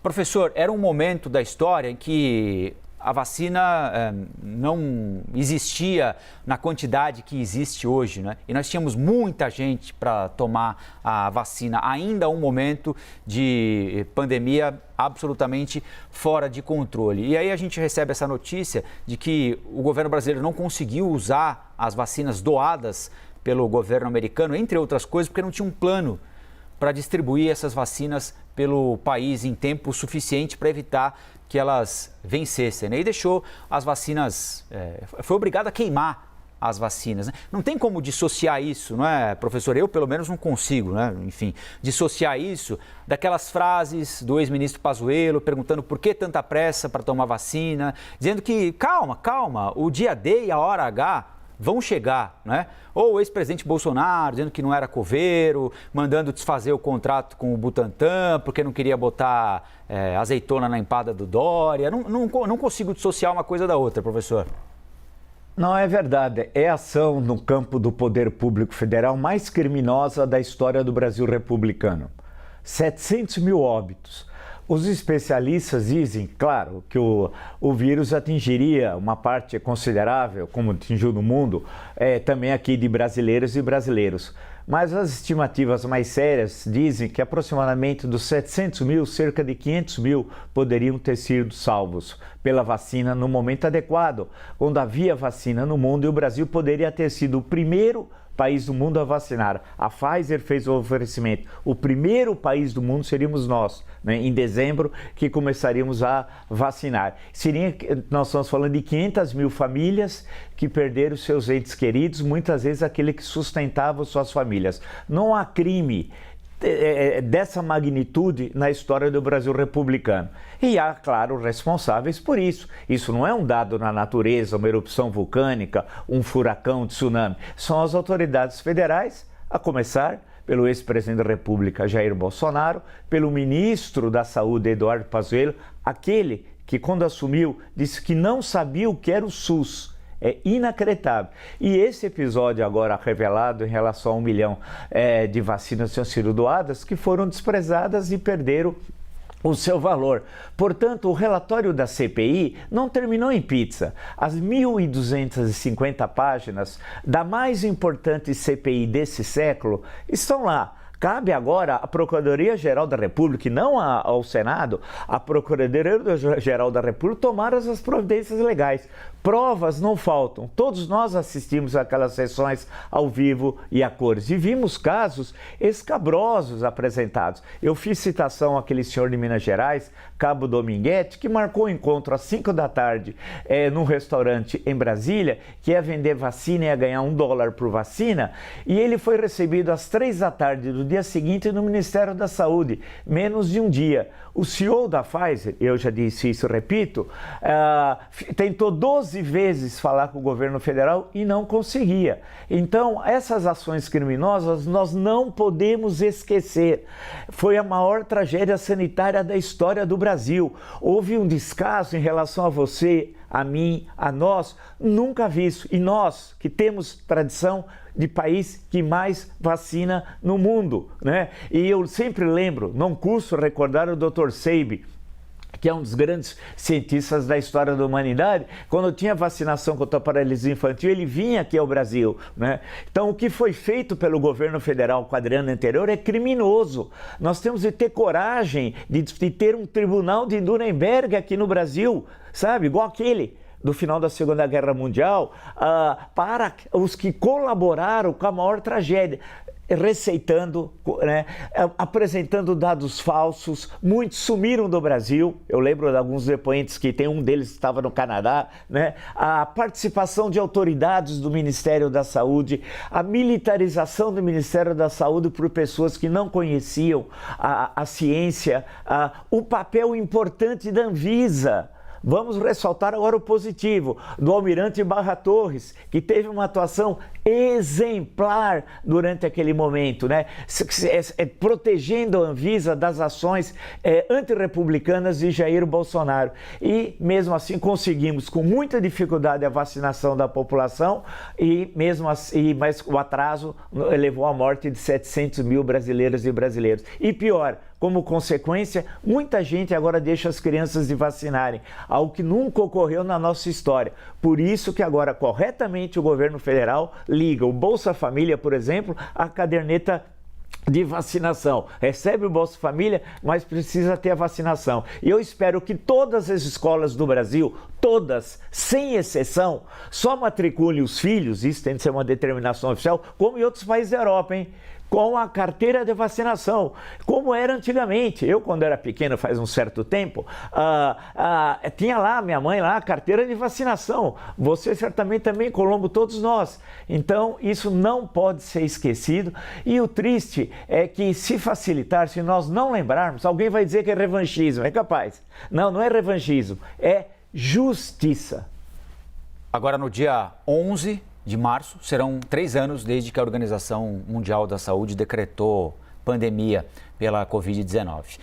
Professor, era um momento da história em que a vacina não existia na quantidade que existe hoje, né? E nós tínhamos muita gente para tomar a vacina, ainda um momento de pandemia absolutamente fora de controle. E aí a gente recebe essa notícia de que o governo brasileiro não conseguiu usar as vacinas doadas pelo governo americano, entre outras coisas, porque não tinha um plano para distribuir essas vacinas pelo país em tempo suficiente para evitar que elas vencessem, né? E deixou as vacinas, foi obrigado a queimar as vacinas, né? Não tem como dissociar isso, não é, professor? Eu, pelo menos, não consigo, né? Enfim, dissociar isso daquelas frases do ex-ministro Pazuello perguntando por que tanta pressa para tomar vacina, dizendo que, calma, o dia D e a hora H vão chegar, né? Ou o ex-presidente Bolsonaro dizendo que não era coveiro, mandando desfazer o contrato com o Butantan porque não queria botar azeitona na empada do Dória. Não consigo dissociar uma coisa da outra, professor. Não, é verdade. É a ação no campo do poder público federal mais criminosa da história do Brasil republicano. 700 mil óbitos. Os especialistas dizem, claro, que o vírus atingiria uma parte considerável, como atingiu no mundo, também aqui de brasileiras e brasileiros. Mas as estimativas mais sérias dizem que aproximadamente dos 700 mil, cerca de 500 mil poderiam ter sido salvos pela vacina no momento adequado, quando havia vacina no mundo, e o Brasil poderia ter sido o primeiro país do mundo a vacinar. A Pfizer fez o oferecimento. O primeiro país do mundo seríamos nós, né, em dezembro, que começaríamos a vacinar. Nós estamos falando de 500 mil famílias que perderam seus entes queridos, muitas vezes aquele que sustentava suas famílias. Não há crime dessa magnitude na história do Brasil republicano. E há, claro, responsáveis por isso. Isso não é um dado na natureza, uma erupção vulcânica, um furacão, um tsunami. São as autoridades federais, a começar pelo ex-presidente da República, Jair Bolsonaro, pelo ministro da Saúde, Eduardo Pazuello, aquele que, quando assumiu, disse que não sabia o que era o SUS. É inacreditável. E esse episódio agora revelado em relação a 1 milhão de vacinas que tinham sido doadas, que foram desprezadas e perderam o seu valor. Portanto, o relatório da CPI não terminou em pizza. As 1.250 páginas da mais importante CPI desse século estão lá. Cabe agora à Procuradoria-Geral da República, e não ao Senado, a Procuradoria-Geral da República tomar as providências legais. Provas não faltam. Todos nós assistimos aquelas sessões ao vivo e a cores e vimos casos escabrosos apresentados. Eu fiz citação àquele senhor de Minas Gerais, Cabo Dominguete, que marcou um encontro às 5 da tarde num restaurante em Brasília, que ia vender vacina e ia ganhar $1 por vacina, e ele foi recebido às 3 da tarde do dia seguinte no Ministério da Saúde, menos de um dia. O CEO da Pfizer, eu já disse isso, repito, tentou 12 vezes falar com o governo federal e não conseguia. Então, essas ações criminosas nós não podemos esquecer. Foi a maior tragédia sanitária da história do Brasil. Houve um descaso em relação a você, a mim, a nós, nunca visto. E nós, que temos tradição de país que mais vacina no mundo, né? E eu sempre lembro, não custo recordar o Dr. Seib, que é um dos grandes cientistas da história da humanidade. Quando tinha vacinação contra a paralisia infantil, ele vinha aqui ao Brasil, né? Então, o que foi feito pelo governo federal com o quadriênio anterior é criminoso. Nós temos de ter coragem de ter um tribunal de Nuremberg aqui no Brasil, sabe? Igual aquele do final da Segunda Guerra Mundial, para os que colaboraram com a maior tragédia, receitando, né, apresentando dados falsos. Muitos sumiram do Brasil. Eu lembro de alguns depoentes que tem um deles que estava no Canadá, né? A participação de autoridades do Ministério da Saúde, a militarização do Ministério da Saúde por pessoas que não conheciam a ciência, o papel importante da Anvisa. Vamos ressaltar agora o positivo do Almirante Barra Torres, que teve uma atuação exemplar durante aquele momento, né? Protegendo a Anvisa das ações antirrepublicanas de Jair Bolsonaro. E mesmo assim conseguimos com muita dificuldade a vacinação da população e mesmo assim, mas o atraso levou à morte de 700 mil brasileiras e brasileiros. E pior, como consequência, muita gente agora deixa as crianças de vacinarem, algo que nunca ocorreu na nossa história. Por isso que agora, corretamente, o governo federal liga o Bolsa Família, por exemplo, à caderneta de vacinação. Recebe o Bolsa Família, mas precisa ter a vacinação. E eu espero que todas as escolas do Brasil, todas, sem exceção, só matriculem os filhos, isso tem de ser uma determinação oficial, como em outros países da Europa, hein? Com a carteira de vacinação, como era antigamente. Eu, quando era pequeno, faz um certo tempo, tinha lá, minha mãe lá, a carteira de vacinação. Você certamente também, Colombo, todos nós. Então, isso não pode ser esquecido. E o triste é que, se facilitar, se nós não lembrarmos, alguém vai dizer que é revanchismo. É capaz. Não, não é revanchismo, é justiça. Agora, no dia 11 de março, serão 3 anos desde que a Organização Mundial da Saúde decretou pandemia pela Covid-19.